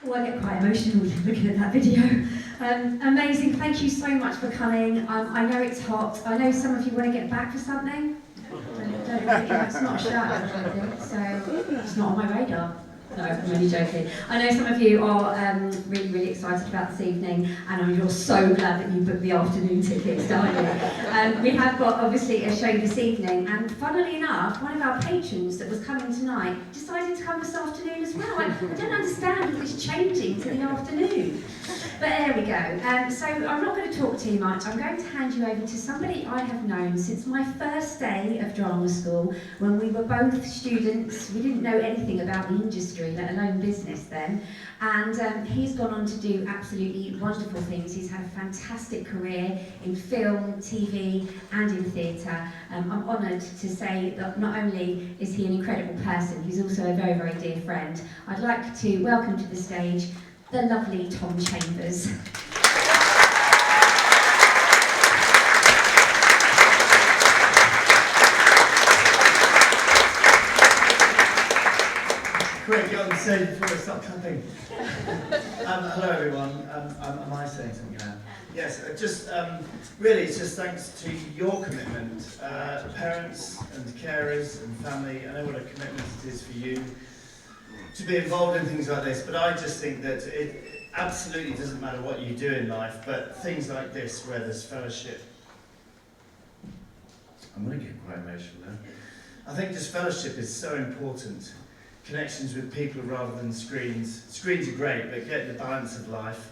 Oh, I get quite emotional looking at that video. Amazing, thank you so much for coming. I know it's hot. I know some of you want to get back for something. It's not a show, I don't think, so it's not on my radar. No, I'm really joking. I know some of you are really, really excited about this evening, and you're so glad that you booked the afternoon tickets, aren't you? We have got, obviously, a show this evening, and funnily enough, one of our patrons that was coming tonight decided to come this afternoon as well. I don't understand all this changing to the afternoon. But there we go. So I'm not going to talk too much. I'm going to hand you over to somebody I have known since my first day of drama school, when we were both students. We didn't know anything about the industry, let alone business then, and he's gone on to do absolutely wonderful things. He's had a fantastic career in film, TV and in theatre. I'm honoured to say that not only is he an incredible person, he's also a very, very dear friend. I'd like to welcome to the stage the lovely Tom Chambers. Quick, get on the stage before I start clapping. Hello everyone. Am I saying something now? Yes, really it's just thanks to your commitment, parents and carers and family. I know what a commitment it is for you to be involved in things like this, but I just think that it absolutely doesn't matter what you do in life, but things like this where there's fellowship. I'm going to get quite emotional now. I think just fellowship is so important. Connections with people rather than screens. Screens are great, but get the balance of life.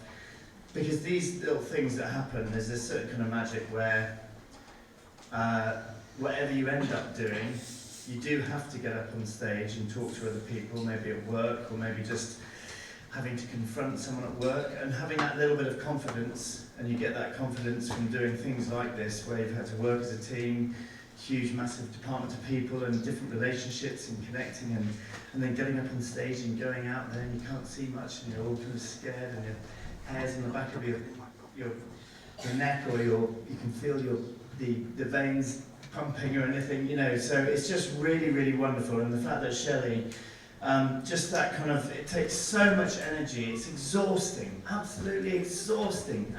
Because these little things that happen, there's a certain kind of magic where whatever you end up doing, you do have to get up on stage and talk to other people, maybe at work, or maybe just having to confront someone at work, and having that little bit of confidence, and you get that confidence from doing things like this, where you've had to work as a team, huge, massive department of people and different relationships and connecting, and then getting up on stage and going out there and you can't see much and you're all kind of scared and your hair's in the back of your neck, or you can feel the veins pumping or anything, you know. So it's just really, really wonderful. And the fact that Shelley, just that kind of, it takes so much energy. It's exhausting, absolutely exhausting.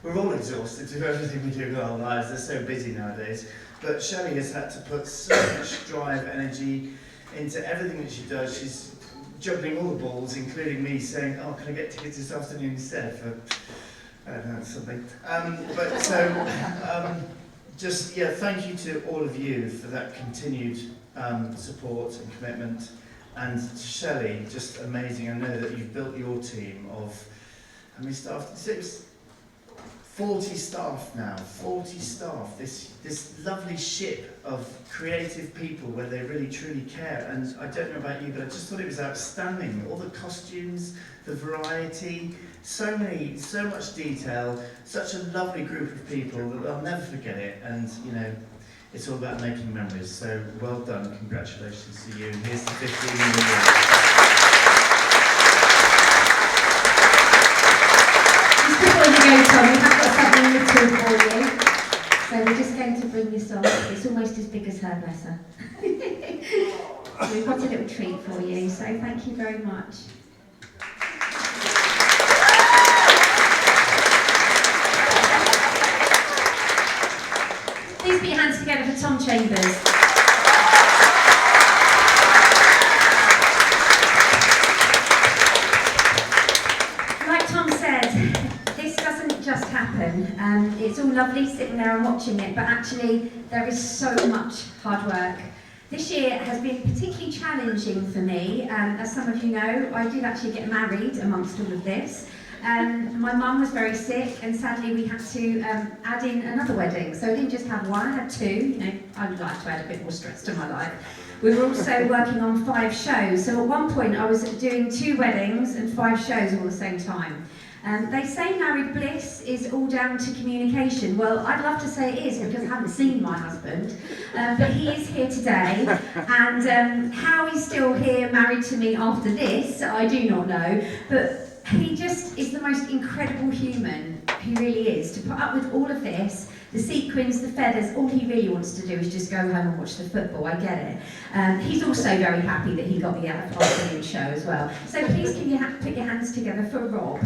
We're all exhausted to do everything we do in our lives. They're so busy nowadays. But Shelley has had to put so much drive, energy into everything that she does. She's juggling all the balls, including me saying, "Oh, can I get tickets this afternoon instead for, I don't know, something." Thank you to all of you for that continued support and commitment. And Shelley, just amazing. I know that you've built your team of, how many staff? 40 staff now, 40 staff, this lovely ship of creative people where they really truly care. And I don't know about you, but I just thought it was outstanding. All the costumes, the variety, so much detail, such a lovely group of people that I'll never forget it. And you know, it's all about making memories. So well done, congratulations to you. And here's the 15 million. Before you go, Tom, we have got something little for you. So we're just going to bring this on. It's almost as big as her, bless her. We've got a little treat for you, so thank you very much. Please put your hands together for Tom Chambers. Like Tom said, this doesn't just happen. It's all lovely sitting there and watching it, but actually there is so much hard work. This year has been particularly challenging for me. As some of you know, I did actually get married amongst all of this. My mum was very sick, and sadly we had to add in another wedding. So I didn't just have one, I had two. You know, I would like to add a bit more stress to my life. We were also working on 5 shows. So at one point I was doing 2 weddings and 5 shows all at the same time. They say married bliss is all down to communication. Well, I'd love to say it is, because I haven't seen my husband, but he is here today, and how he's still here married to me after this, I do not know, but he just is the most incredible human. He really is. To put up with all of this, the sequins, the feathers, all he really wants to do is just go home and watch the football, I get it. He's also very happy that he got the afternoon show as well. So please can you put your hands together for Rob.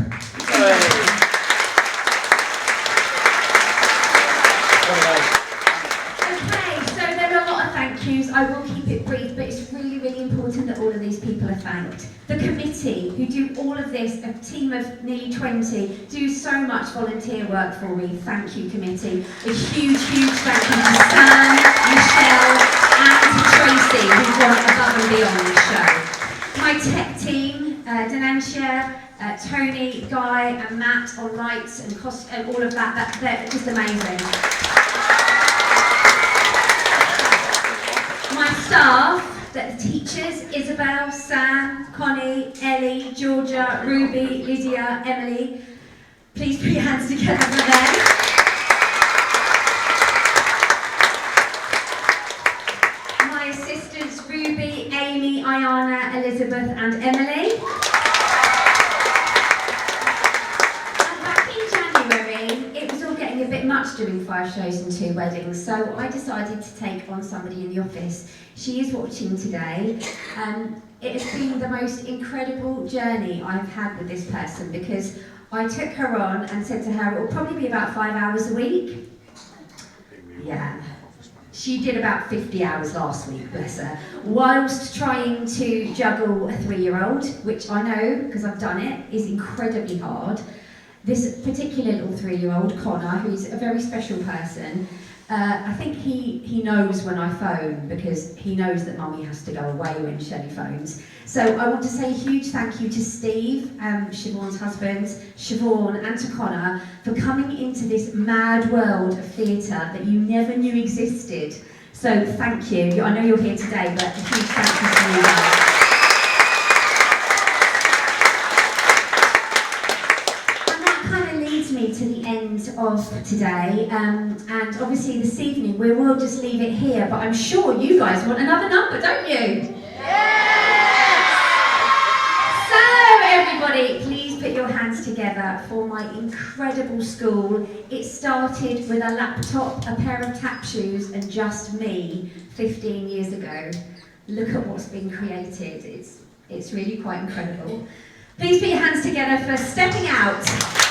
Okay, so there are a lot of thank yous. I will keep it brief, but it's really, really important that all of these people are thanked. The committee, who do all of this, a team of nearly 20, do so much volunteer work for me. Thank you, committee. A huge, huge thank you to Sam, Michelle, and Tracy, who've gone above and beyond this show. My tech team, Denantia, Tony, Guy, and Matt on lights and all of that, they're just amazing. My staff, the teachers, Isabel, Sam, Connie, Ellie, Georgia, Ruby, Lydia, Emily. Please put your hands together for them. My assistants, Ruby, Amy, Ayana, Elizabeth, and Emily. A bit much doing 5 shows and 2 weddings, so I decided to take on somebody in the office. She is watching today. It has been the most incredible journey I've had with this person, because I took her on and said to her it will probably be about 5 hours a week. Yeah. She did about 50 hours last week, bless her, whilst trying to juggle a 3-year-old, which I know, because I've done it, is incredibly hard. This particular little 3-year-old, Connor, who's a very special person, I think he knows when I phone, because he knows that Mummy has to go away when Shelley phones. So I want to say a huge thank you to Steve, Siobhan's husband, Siobhan, and to Connor for coming into this mad world of theatre that you never knew existed. So thank you. I know you're here today, but a huge thank you to you guys. Me to the end of today, and obviously this evening we will just leave it here, but I'm sure you guys want another number, don't you? Yes! So everybody, please put your hands together for my incredible school. It started with a laptop, a pair of tap shoes, and just me 15 years ago. Look at what's been created. It's really quite incredible. Please put your hands together for Stepping Out.